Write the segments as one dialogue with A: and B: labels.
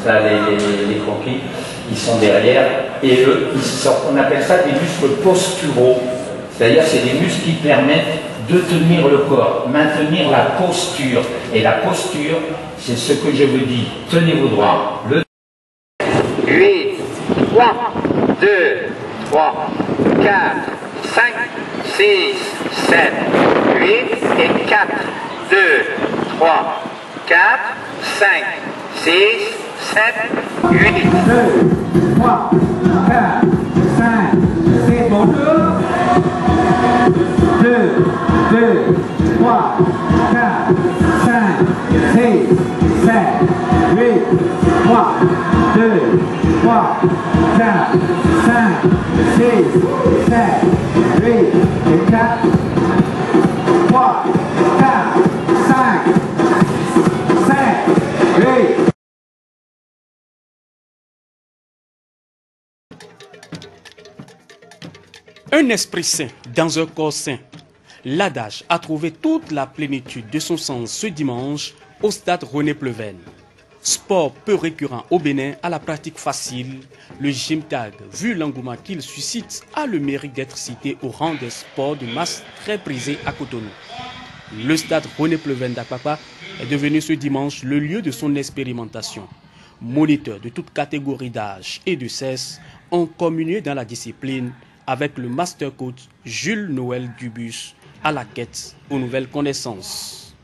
A: ça, les croquis, ils sont derrière, et eux, on appelle ça des muscles posturaux, c'est-à-dire c'est des muscles qui permettent de tenir le corps, maintenir la posture, et la posture, c'est ce que je vous dis, tenez-vous droit, 8, 3, 2, 3, 4, 5, 6, 7, 8, et 4, 2, 3, 4, 5, 6, 7, 8. 2, 3, 4, 5, c'est bon. 2, 3, 4, 5, 6, 7, 8, 3, 2, 3, 4, 5, 6, 7, 8, et 4, 3, 4, 5, 7, 8.
B: Un esprit sain dans un corps sain. L'adage a trouvé toute la plénitude de son sens ce dimanche au stade René Pleven. Sport peu récurrent au Bénin à la pratique facile, le gym tag, vu l'engouement qu'il suscite, a le mérite d'être cité au rang des sports de masse très prisés à Cotonou. Le stade René Pleven d'Apapa est devenu ce dimanche le lieu de son expérimentation. Moniteurs de toute catégorie d'âge et de sexe ont communié dans la discipline avec le master coach Jules Noël Dubus à la quête aux nouvelles connaissances.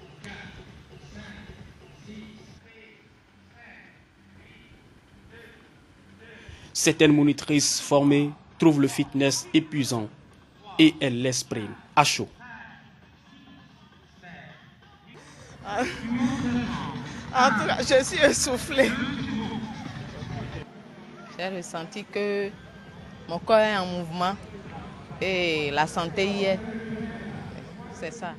B: Certaines monitrices formées trouvent le fitness épuisant et elles l'expriment à chaud.
C: En tout cas, je suis essoufflée. J'ai ressenti que mon corps est en mouvement et la santé y est. C'est ça.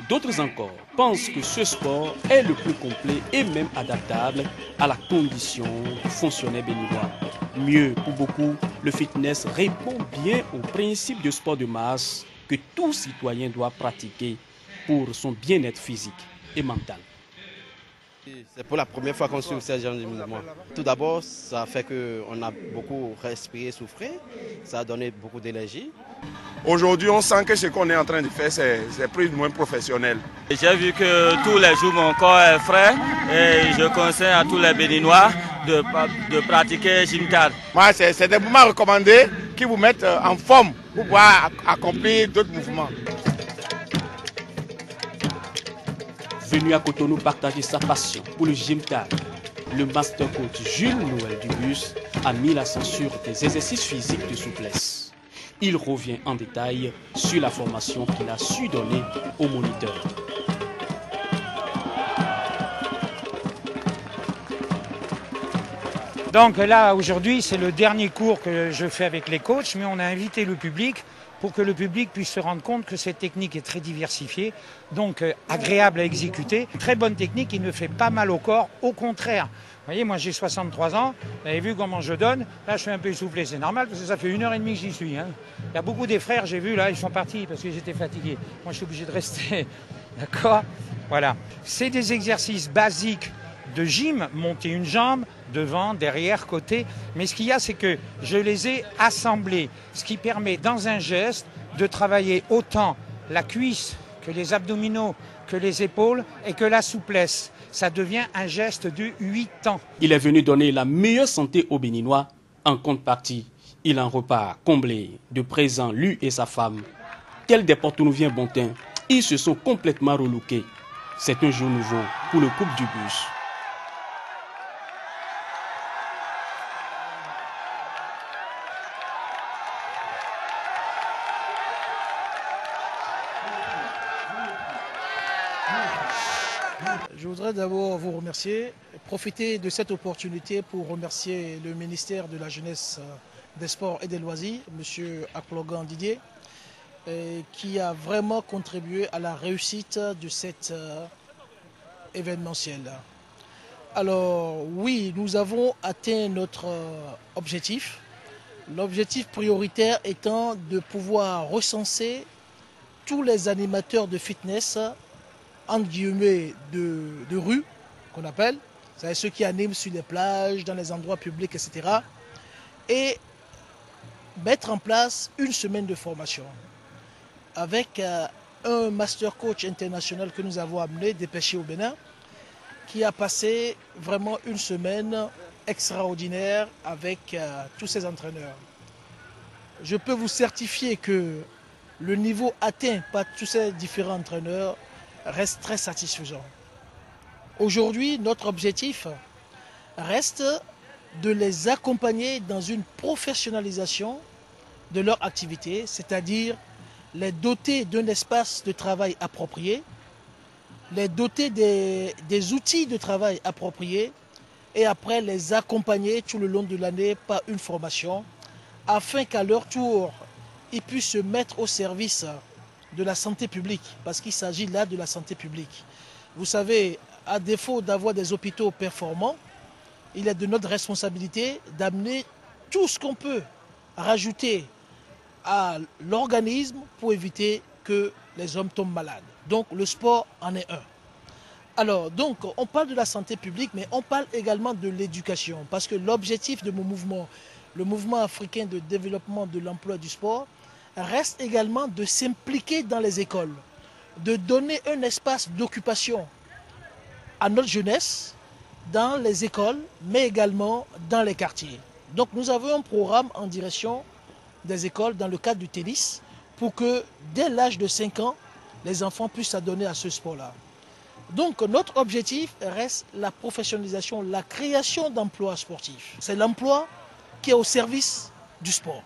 B: D'autres encore pensent que ce sport est le plus complet et même adaptable à la condition du fonctionnaire béninois. Mieux, pour beaucoup, le fitness répond bien au principe de sport de masse que tout citoyen doit pratiquer pour son bien-être physique et mental.
D: C'est pour la première fois qu'on suit ce genre de mouvement. Tout d'abord, ça fait qu'on a beaucoup respiré, soufflé, ça a donné beaucoup d'énergie.
E: Aujourd'hui, on sent que ce qu'on est en train de faire, c'est plus ou moins professionnel.
F: J'ai vu que tous les jours, mon corps est frais et je conseille à tous les Béninois de pratiquer Gymtad.
E: Moi, c'est des mouvements recommandés qui vous mettent en forme pour pouvoir accomplir d'autres mouvements.
B: Venu à Cotonou partager sa passion pour le Gymtad, le master coach Jules Noël Dubus a mis l'accent sur des exercices physiques de souplesse. Il revient en détail sur la formation qu'il a su donner aux moniteurs.
G: Donc là, aujourd'hui, c'est le dernier cours que je fais avec les coachs, mais on a invité le public pour que le public puisse se rendre compte que cette technique est très diversifiée, donc agréable à exécuter. Très bonne technique qui ne fait pas mal au corps, au contraire. Vous voyez, moi j'ai 63 ans, vous avez vu comment je donne, là je suis un peu essoufflé, c'est normal parce que ça fait 1h30 que j'y suis. Hein. Il y a beaucoup des frères, j'ai vu là, ils sont partis parce qu'ils étaient fatigués. Moi je suis obligé de rester, d'accord? Voilà. C'est des exercices basiques de gym, monter une jambe, devant, derrière, côté. Mais ce qu'il y a, c'est que je les ai assemblés, ce qui permet dans un geste de travailler autant la cuisse que les abdominaux, que les épaules et que la souplesse. Ça devient un geste de 8 ans.
B: Il est venu donner la meilleure santé aux Béninois. En contrepartie, il en repart comblé de présent, lui et sa femme. Tels des Portonouviens Bontin, ils se sont complètement relookés. C'est un jour nouveau pour le couple du bus.
H: Je voudrais d'abord vous remercier, profiter de cette opportunité pour remercier le ministère de la Jeunesse, des Sports et des Loisirs, M. Aklogan Didier, qui a vraiment contribué à la réussite de cet événementiel. Alors oui, nous avons atteint notre objectif. L'objectif prioritaire étant de pouvoir recenser tous les animateurs de fitness entre guillemets de rue qu'on appelle, c'est ceux qui animent sur les plages, dans les endroits publics, etc. Et mettre en place une semaine de formation avec un master coach international que nous avons amené, dépêché au Bénin, qui a passé vraiment une semaine extraordinaire avec tous ces entraîneurs. Je peux vous certifier que le niveau atteint par tous ces différents entraîneurs reste très satisfaisant. Aujourd'hui, notre objectif reste de les accompagner dans une professionnalisation de leur activité, c'est-à-dire les doter d'un espace de travail approprié, les doter des outils de travail appropriés et après les accompagner tout le long de l'année par une formation afin qu'à leur tour, ils puissent se mettre au service de la santé publique, parce qu'il s'agit là de la santé publique. Vous savez, à défaut d'avoir des hôpitaux performants, il est de notre responsabilité d'amener tout ce qu'on peut rajouter à l'organisme pour éviter que les hommes tombent malades. Donc le sport en est un. Alors, donc, on parle de la santé publique, mais on parle également de l'éducation, parce que l'objectif de mon mouvement, le mouvement africain de développement de l'emploi du sport, reste également de s'impliquer dans les écoles, de donner un espace d'occupation à notre jeunesse dans les écoles, mais également dans les quartiers. Donc nous avons un programme en direction des écoles dans le cadre du tennis pour que dès l'âge de 5 ans, les enfants puissent s'adonner à ce sport-là. Donc notre objectif reste la professionnalisation, la création d'emplois sportifs. C'est l'emploi qui est au service du sport.